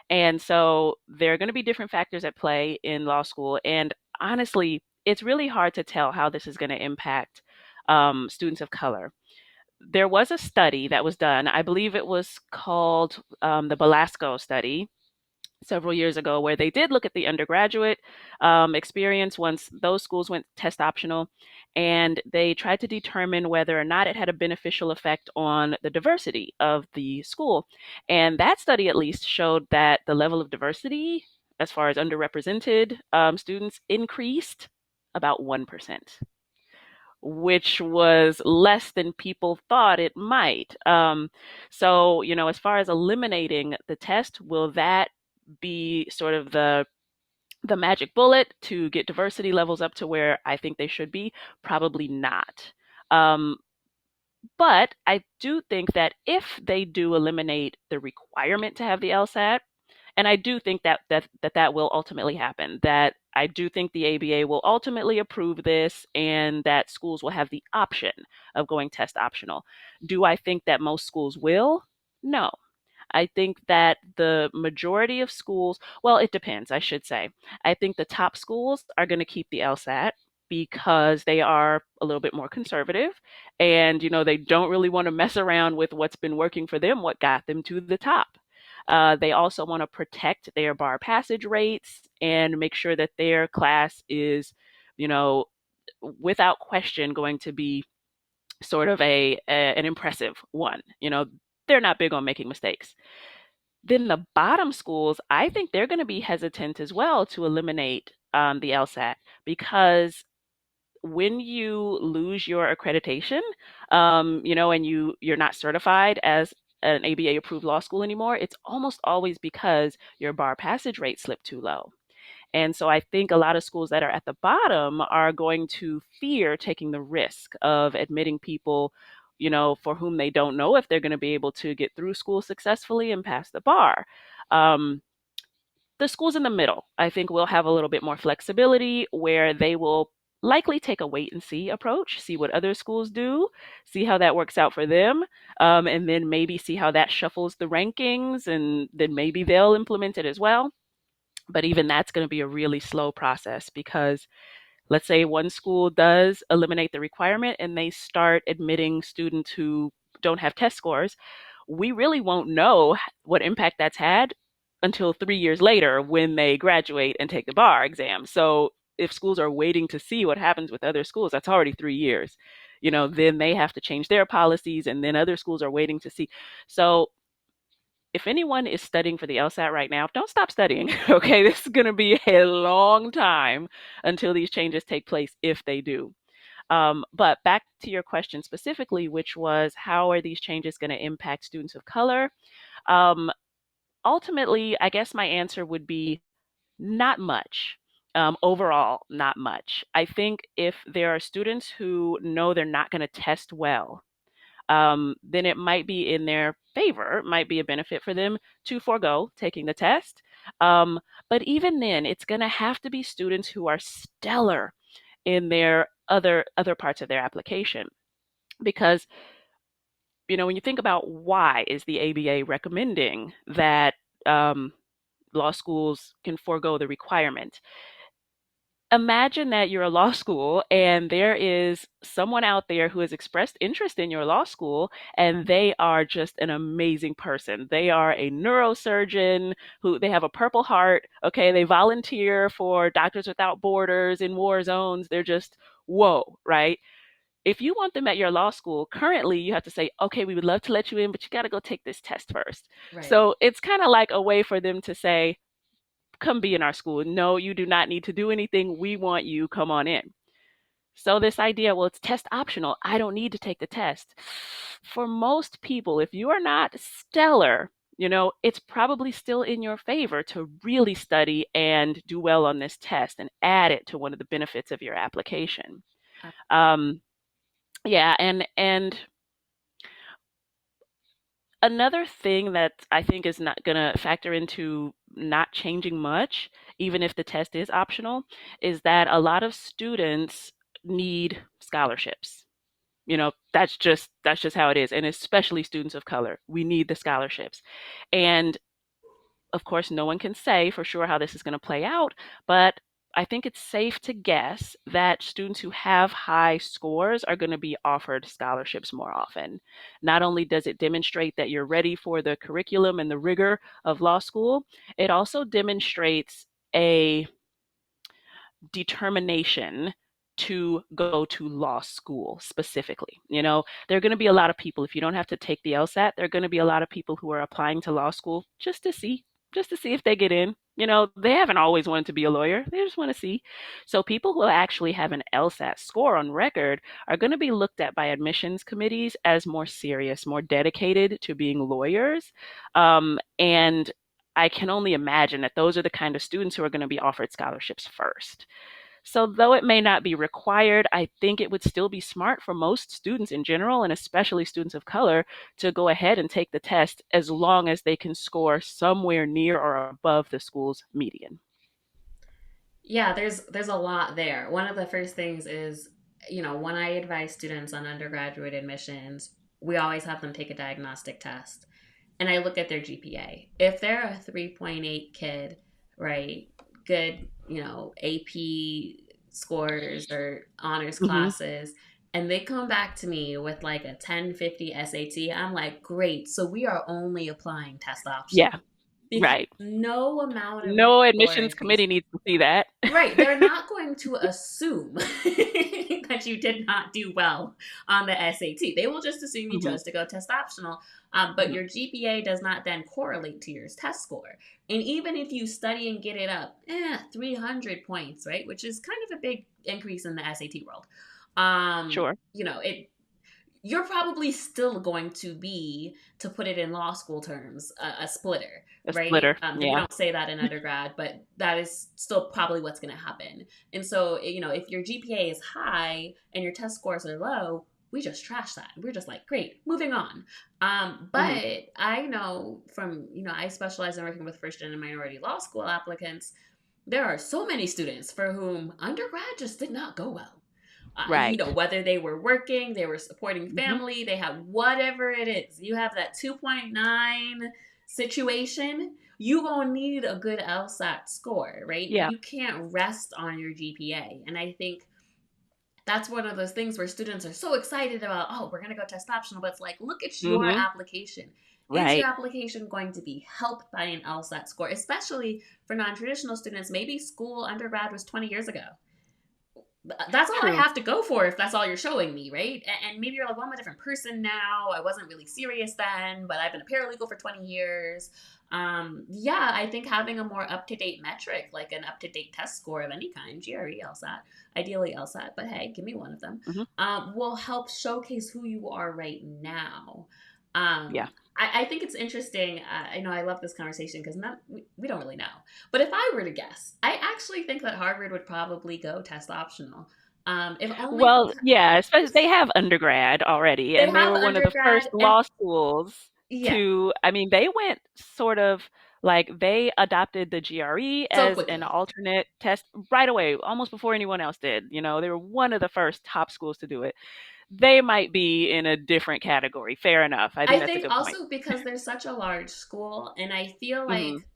And so there are going to be different factors at play in law school. And honestly, it's really hard to tell how this is going to impact students of color. There was a study that was done, I believe it was called the Belasco study several years ago, where they did look at the undergraduate experience once those schools went test optional, and they tried to determine whether or not it had a beneficial effect on the diversity of the school. And that study at least showed that the level of diversity, as far as underrepresented students, increased about 1%, which was less than people thought it might. So, as far as eliminating the test, will that be sort of the magic bullet to get diversity levels up to where I think they should be? Probably not. Um, but I do think that if they do eliminate the requirement to have the LSAT, and I do think that will ultimately happen. That I do think the ABA will ultimately approve this, and that schools will have the option of going test optional. Do I think that most schools will? No. I think that the majority of schools, well, it depends, I should say. I think the top schools are going to keep the LSAT because they are a little bit more conservative and they don't really want to mess around with what's been working for them, what got them to the top. They also want to protect their bar passage rates and make sure that their class is, you know, without question going to be sort of an impressive one. They're not big on making mistakes. Then the bottom schools, I think they're going to be hesitant as well to eliminate the LSAT because when you lose your accreditation, and you're not certified as an ABA approved law school anymore, it's almost always because your bar passage rate slipped too low. And so I think a lot of schools that are at the bottom are going to fear taking the risk of admitting people, for whom they don't know if they're going to be able to get through school successfully and pass the bar. Um, the schools in the middle, I think, will have a little bit more flexibility where they will likely take a wait and see approach, see what other schools do, see how that works out for them, and then maybe see how that shuffles the rankings, and then maybe they'll implement it as well. But even that's going to be a really slow process because let's say one school does eliminate the requirement and they start admitting students who don't have test scores. We really won't know what impact that's had until 3 years later when they graduate and take the bar exam. So if schools are waiting to see what happens with other schools, that's already 3 years. Then they have to change their policies, and then other schools are waiting to see. So if anyone is studying for the LSAT right now, don't stop studying. Okay, this is going to be a long time until these changes take place, if they do. But back to your question specifically, which was how are these changes going to impact students of color? Um, Ultimately, I guess my answer would be not much. Overall, not much. I think if there are students who know they're not going to test well, then it might be in their favor, it might be a benefit for them to forego taking the test. Um, but even then, it's going to have to be students who are stellar in their other parts of their application, because when you think about why is the ABA recommending that um, law schools can forego the requirement. Imagine that you're a law school and there is someone out there who has expressed interest in your law school and they are just an amazing person. They are a neurosurgeon who they have a purple heart. Okay, they volunteer for Doctors Without Borders in war zones. They're just whoa, right? If you want them at your law school, currently you have to say, okay, we would love to let you in, but you got to go take this test first. Right. So it's kind of like a way for them to say, come be in our school. No, you do not need to do anything. We want you. Come on in. So this idea, well, it's test optional. I don't need to take the test. For most people, if you are not stellar, it's probably still in your favor to really study and do well on this test and add it to one of the benefits of your application. Um, yeah, and another thing that I think is not going to factor into not changing much, even if the test is optional, is that a lot of students need scholarships. That's just how it is, and especially students of color. We need the scholarships. And of course, no one can say for sure how this is going to play out, but I think it's safe to guess that students who have high scores are going to be offered scholarships more often. Not only does it demonstrate that you're ready for the curriculum and the rigor of law school, it also demonstrates a determination to go to law school specifically. There are going to be a lot of people, if you don't have to take the LSAT, there are going to be a lot of people who are applying to law school just to see if they get in. They haven't always wanted to be a lawyer. They just want to see. So people who actually have an LSAT score on record are going to be looked at by admissions committees as more serious, more dedicated to being lawyers. And I can only imagine that those are the kind of students who are going to be offered scholarships first. So, though it may not be required, I think it would still be smart for most students in general, and especially students of color, to go ahead and take the test as long as they can score somewhere near or above the school's median. Yeah, there's a lot there. One of the first things is, when I advise students on undergraduate admissions, we always have them take a diagnostic test. and I look at their GPA. If they're a 3.8 kid, right, good, AP scores or honors Hmm. classes, and they come back to me with like a 1050 SAT, I'm like, great. So we are only applying test Yeah, optional because right. no amount of No score admissions increase. committee needs to see that. Right. They're not going to assume that you did not do well on the SAT. They will just assume you Hmm. chose to go test optional, but Hmm. your GPA does not then correlate to your test score. And even if you study and get it up, 300 points, right? Which is kind of a big increase in the SAT world. Sure. You're probably still going to be, to put it in law school terms, a splitter, A right? splitter. We Yeah. don't say that in undergrad, but that is still probably what's going to happen. And so, if your GPA is high and your test scores are low, we just trash that. We're just like, great, moving on. Hmm. But I know from, I specialize in working with first gen and minority law school applicants. There are so many students for whom undergrad just did not go well. Right. Whether they were working, they were supporting Hmm. family, they had whatever it is. You have that 2.9 situation, you gonna need a good LSAT score, right? Yeah. You can't rest on your GPA. And I think that's one of those things where students are so excited about, oh, we're gonna go test optional, but it's like, look at your Hmm. application. Is your Right. application going to be helped by an LSAT score, especially for non-traditional students? Maybe school undergrad was 20 years ago. That's all I True. have to go for if that's all you're showing me, right? And maybe you're like, well, I'm a different person now. I wasn't really serious then, but I've been a paralegal for 20 years. Yeah, I think having a more up to date metric, like an up to date test score of any kind, GRE, LSAT, ideally LSAT, but hey, give me one of them, Hmm. will help showcase who you are right now. Yeah. I think it's interesting. I know I love this conversation because we don't really know. But if I were to guess, I actually think that Harvard would probably go test optional. If only Well, yeah, especially they because have undergrad already, they and they have were one of the first undergrad and law schools yeah, to, I mean, they went sort of like they adopted the GRE so as an quickly. alternate test right away, almost before anyone else did. They were one of the first top schools to do it. They might be in a different category. Fair enough. I think I that's a think good point. also because they're such a large school, and I feel Hmm. like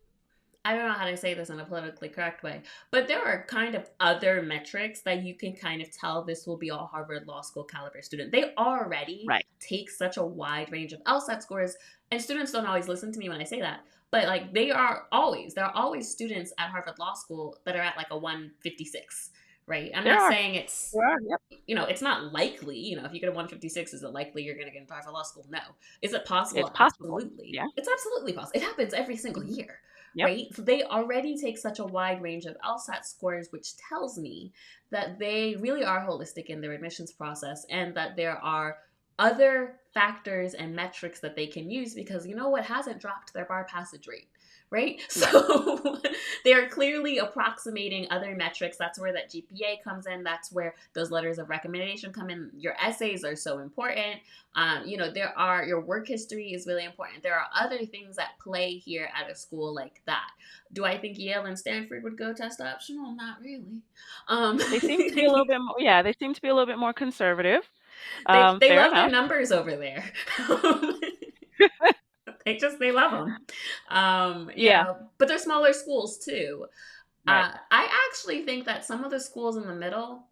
I don't know how to say this in a politically correct way, but there are kind of other metrics that you can kind of tell this will be a Harvard Law School caliber student. They already Right. take such a wide range of LSAT scores, and students don't always listen to me when I say that, but like there are always students at Harvard Law School that are at like a 156, right? I'm There not are. saying it's There are. Yep. it's not likely. If you get a 156, is it likely you're going to get into Harvard Law School? No. Is it It's possible? possible. Absolutely. Yeah. It's absolutely possible. It happens every single Hmm. year, Yep. right? So they already take such a wide range of LSAT scores, which tells me that they really are holistic in their admissions process and that there are other factors and metrics that they can use because you know what hasn't dropped their bar passage rate, right? Right. So they are clearly approximating other metrics. That's where that GPA comes in. That's where those letters of recommendation come in. Your essays are so important. There are your work history is really important. There are other things that play here at a school like that. Do I think Yale and Stanford would go test optional? Not really. They seem to be a little bit more, yeah, they seem to be a little bit more conservative. they Fair love their enough. numbers over there. They love them. Yeah. But they're smaller schools too. Right. I actually think that some of the schools in the middle,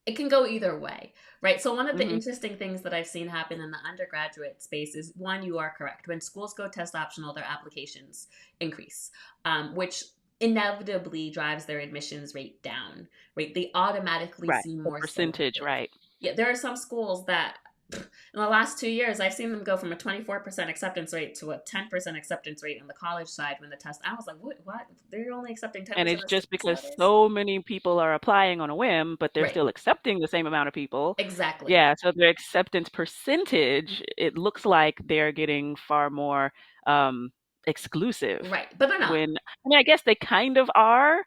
it can go either way, right? So one of the Hmm. interesting things that I've seen happen in the undergraduate space is one, you are correct. When schools go test optional, their applications increase, which inevitably drives their admissions rate down, right? They automatically Right. see The more percentage, selective. right. Yeah, there are some schools that in the last 2 years, I've seen them go from a 24% acceptance rate to a 10% acceptance rate on the college side when the test. I was like, what? They're only accepting And 10% it's of just students because nowadays? so many people are applying on a whim, but they're Right. still accepting the same amount of people. Exactly. Yeah, so their acceptance percentage, it looks like they're getting far more exclusive Right. But they're not. when, I mean, I guess they kind of are,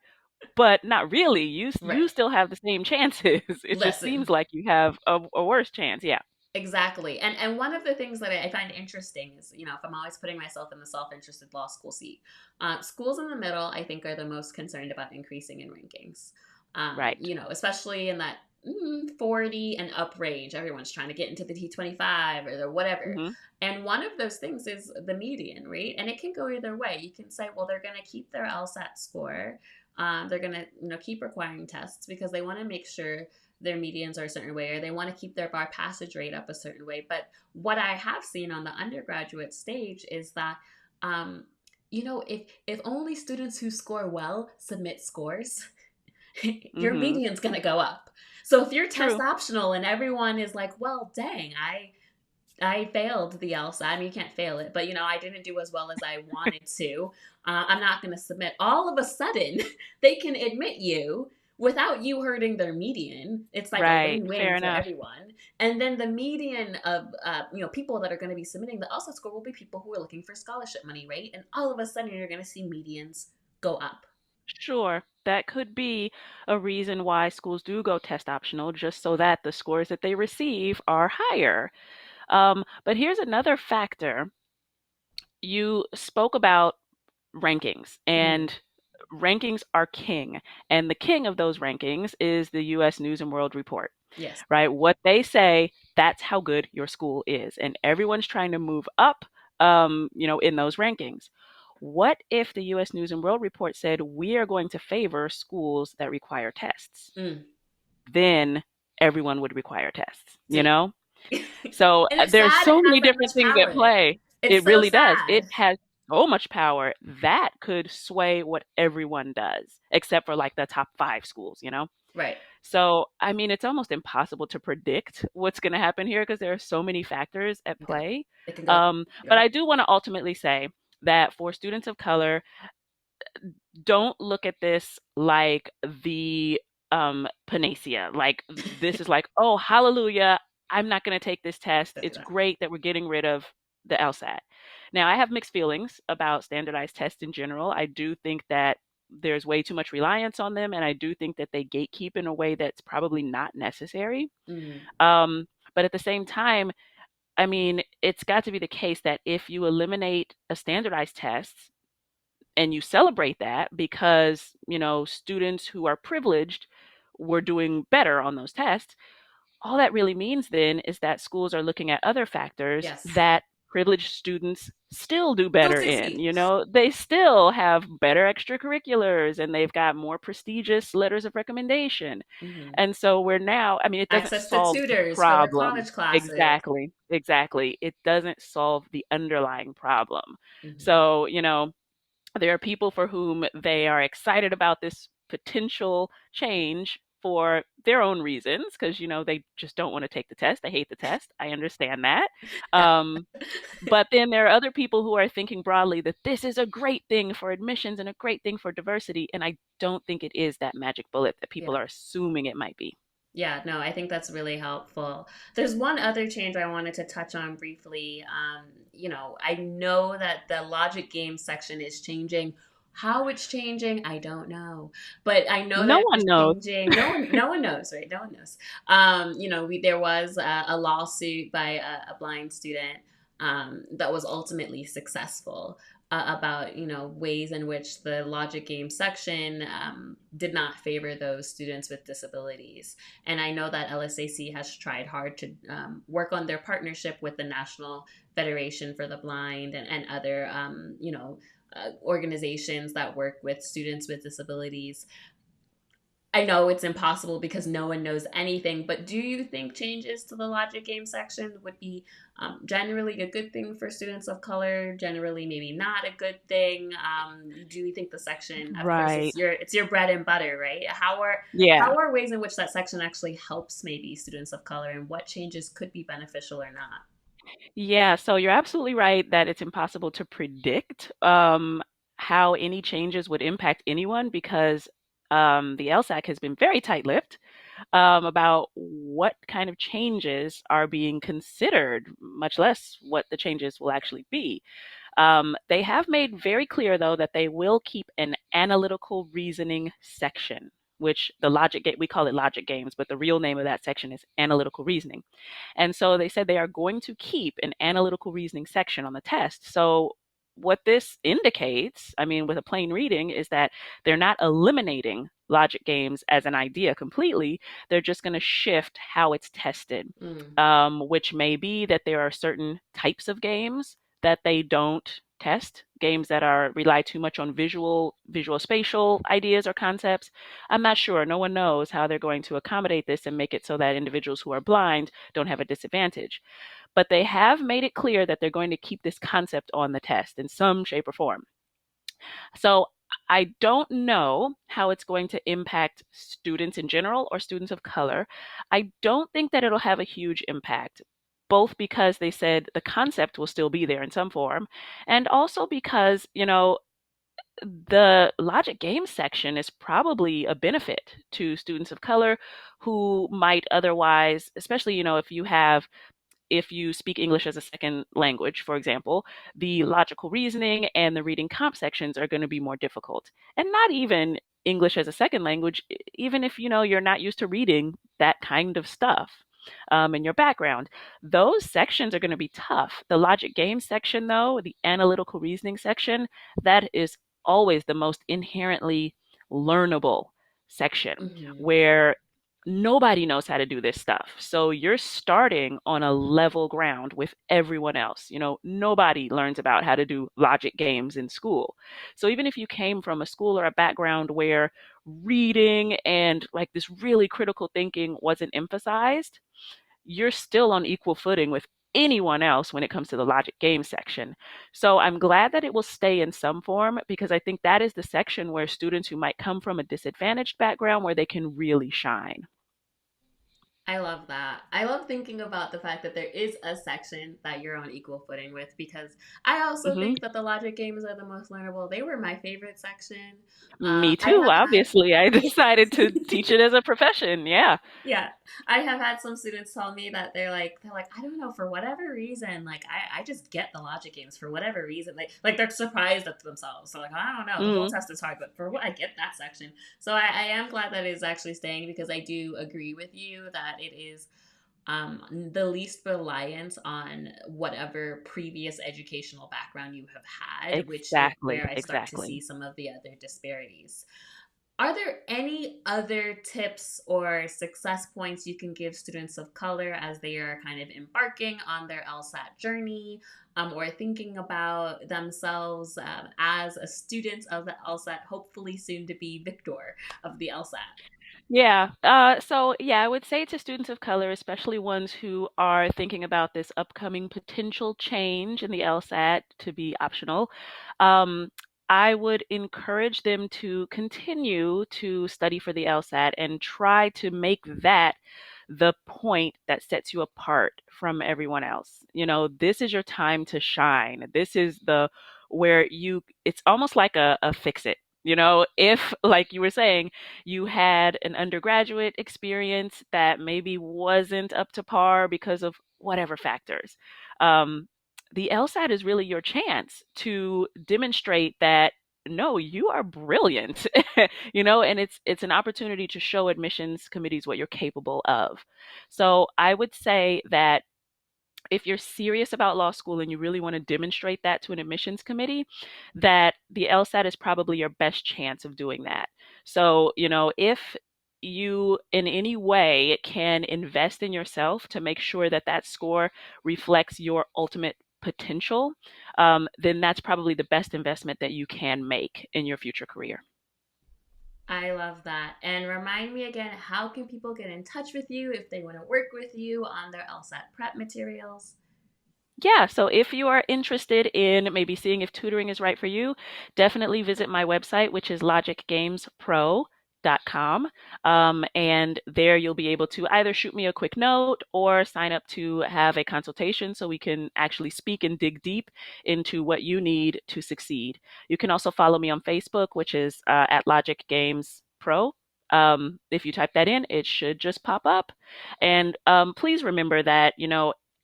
but not really. You Right. still have the same chances. It just seems Listen. like you have a worse chance. Yeah. Exactly. And one of the things that I find interesting is, if I'm always putting myself in the self-interested law school seat, schools in the middle, I think, are the most concerned about increasing in rankings. Right. Especially in that 40 and up range. Everyone's trying to get into the T25 or the whatever. Mhm. And one of those things is the median, right? And it can go either way. You can say, well, they're going to keep their LSAT score. They're going to, keep requiring tests because they want to make sure their medians are a certain way, or they want to keep their bar passage rate up a certain way. But what I have seen on the undergraduate stage is that, if only students who score well submit scores, your Mhm. median's going to go up. So if you're test True. optional and everyone is like, well, dang, I failed the LSAT. I mean, you can't fail it, but I didn't do as well as I wanted to. I'm not going to submit. All of a sudden, they can admit you without you hurting their median. It's like a Right. win-win Fair for enough. everyone. And then the median of people that are going to be submitting the LSAT score will be people who are looking for scholarship money, right? And all of a sudden, you're going to see medians go up. Sure. That could be a reason why schools do go test optional, just so that the scores that they receive are higher. But here's another factor. You spoke about rankings, Mm-hmm. and rankings are king. And the king of those rankings is the US News and World Report, Yes. right? What they say, that's how good your school is. And everyone's trying to move up, in those rankings. What if the US News and World Report said, we are going to favor schools that require tests? Mm. Then everyone would require tests, you See, know? and So it's there's sad it so has many that different much things at power. play. It's It so really does. It sad. has so much power that could sway what everyone does, except for like the top 5 schools. Right. So, I mean, it's almost impossible to predict what's going to happen here because there are so many factors at Yeah. play. It can go. But Go. I do want to ultimately say that for students of color, don't look at this like the panacea. Like this is like, oh, hallelujah, I'm not going to take this test. Don't do It's that. great that we're getting rid of the LSAT. Now, I have mixed feelings about standardized tests in general. I do think that there's way too much reliance on them, and I do think that they gatekeep in a way that's probably not necessary. Mm-hmm. Um, but at the same time, I mean, it's got to be the case that if you eliminate a standardized test, and you celebrate that because students who are privileged were doing better on those tests, all that really means then is that schools are looking at other factors Yes. that privileged students still do Still better in. succeed. They still have better extracurriculars and they've got more prestigious letters of recommendation. Mm-hmm. And so we're now, I mean, it doesn't Access to solve the tutors for their problem. college classes. Exactly, exactly. It doesn't solve the underlying problem. Mm-hmm. So, there are people for whom they are excited about this potential change for their own reasons because they just don't want to take the test. They hate the test. I understand that. Yeah. um, but then there are other people who are thinking broadly that this is a great thing for admissions and a great thing for diversity, and I don't think it is that magic bullet that people Yeah. are assuming it might be. Yeah, no, I think that's really helpful. There's one other change I wanted to touch on briefly. I know that the logic game section is changing. How it's changing, I don't know. But I know No that one it's knows. changing. No one knows, right? No one knows. There was a lawsuit by a blind student that was ultimately successful about ways in which the logic game section did not favor those students with disabilities. And I know that LSAC has tried hard to work on their partnership with the National Federation for the Blind and other organizations that work with students with disabilities. I know it's impossible because no one knows anything, but do you think changes to the logic game section would be generally a good thing for students of color? Generally, maybe not a good thing. Do you think the section, of course, Right. it's your bread and butter, right? Yeah. How are ways in which that section actually helps maybe students of color, and what changes could be beneficial or not? Yeah, so you're absolutely right that it's impossible to predict how any changes would impact anyone because the LSAC has been very tight-lipped about what kind of changes are being considered, much less what the changes will actually be. They have made very clear, though, that they will keep an analytical reasoning section, which we call it logic games, but the real name of that section is analytical reasoning. And so they said they are going to keep an analytical reasoning section on the test. So what this indicates, I mean, with a plain reading, is that they're not eliminating logic games as an idea completely. They're just going to shift how it's tested, Mm. which may be that there are certain types of games that they don't test, games that are rely too much on visual spatial ideas or concepts. I'm not sure. No one knows how they're going to accommodate this and make it so that individuals who are blind don't have a disadvantage. But they have made it clear that they're going to keep this concept on the test in some shape or form. So I don't know how it's going to impact students in general or students of color. I don't think that it'll have a huge impact, both because they said the concept will still be there in some form, and also because, the logic game section is probably a benefit to students of color who might otherwise, especially, if you speak English as a second language, for example, the logical reasoning and the reading comp sections are going to be more difficult. And not even English as a second language, even if you're not used to reading that kind of stuff in your background, those sections are going to be tough. The logic game section, though, the analytical reasoning section, that is always the most inherently learnable section Hmm. where nobody knows how to do this stuff. So you're starting on a level ground with everyone else. Nobody learns about how to do logic games in school. So even if you came from a school or a background where reading and like this really critical thinking wasn't emphasized, you're still on equal footing with anyone else when it comes to the logic game section. So I'm glad that it will stay in some form because I think that is the section where students who might come from a disadvantaged background where they can really shine. I love that. I love thinking about the fact that there is a section that you're on equal footing with because I also Hmm. think that the logic games are the most learnable. They were my favorite section. Me I too, have had obviously. I decided to teach it as a profession. Yeah. yeah, I have had some students tell me that they're like I don't know, for whatever reason, like I just get the logic games for whatever reason, like they're surprised at themselves. So like I don't know, the whole Mm. test is hard, but for what I get that section. So I am glad that it is actually staying because I do agree with you that it is the least reliant on whatever previous educational background you have had, which is Exactly. where I start to Exactly. see some of the other disparities. Are there any other tips or success points you can give students of color as they are kind of embarking on their LSAT journey, or thinking about themselves as a student of the LSAT, hopefully soon to be victor of the LSAT? Yeah. So yeah, I would say to students of color, especially ones who are thinking about this upcoming potential change in the LSAT to be optional, um, I would encourage them to continue to study for the LSAT and try to make that the point that sets you apart from everyone else. This is your time to shine. This is the where it's almost like a fix it. If, like you were saying, you had an undergraduate experience that maybe wasn't up to par because of whatever factors. Um, the LSAT is really your chance to demonstrate that no, you are brilliant, and it's an opportunity to show admissions committees what you're capable of. So I would say that if you're serious about law school and you really want to demonstrate that to an admissions committee, that the LSAT is probably your best chance of doing that. So, if you in any way can invest in yourself to make sure that that score reflects your ultimate potential, then that's probably the best investment that you can make in your future career. I love that. And remind me again, how can people get in touch with you if they want to work with you on their LSAT prep materials? Yeah, so if you are interested in maybe seeing if tutoring is right for you, definitely visit my website, which is logicgamespro.com. And there you'll be able to either shoot me a quick note or sign up to have a consultation so we can actually speak and dig deep into what you need to succeed. You can also follow me on Facebook, which is at Logic Games Pro. If you type that in, it should just pop up. And please remember that,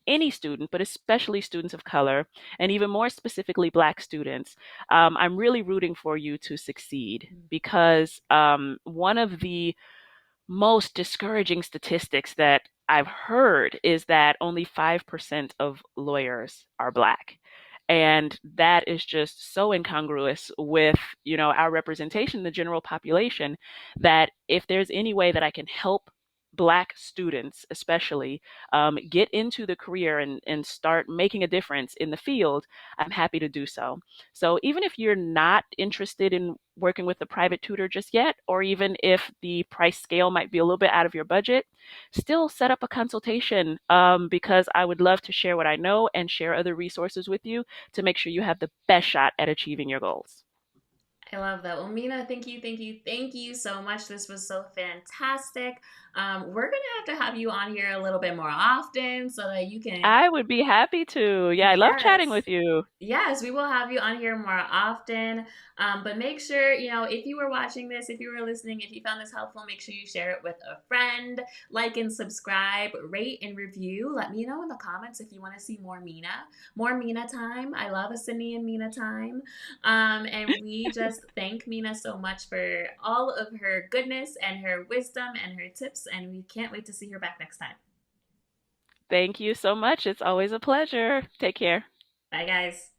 any student, but especially students of color, and even more specifically Black students, I'm really rooting for you to succeed because one of the most discouraging statistics that I've heard is that only 5% of lawyers are Black. And that is just so incongruous with, our representation in the general population, that if there's any way that I can help Black students, especially, get into the career and start making a difference in the field, I'm happy to do so. So even if you're not interested in working with a private tutor just yet, or even if the price scale might be a little bit out of your budget, still set up a consultation, because I would love to share what I know and share other resources with you to make sure you have the best shot at achieving your goals. I love that. Well, Mina, thank you so much. This was so fantastic. We're gonna have you on here a little bit more often so that you can. I would be happy to. Yeah, I love chatting Yes. with you. Yes, we will have you on here more often. But make sure, if you were watching this, if you were listening, if you found this helpful, make sure you share it with a friend, like and subscribe, rate and review. Let me know in the comments if you want to see more Mina time. I love a Sydney and Mina time. And we just thank Mina so much for all of her goodness and her wisdom and her tips. And we can't wait to see her back next time. Thank you so much. It's always a pleasure. Take care. Bye, guys.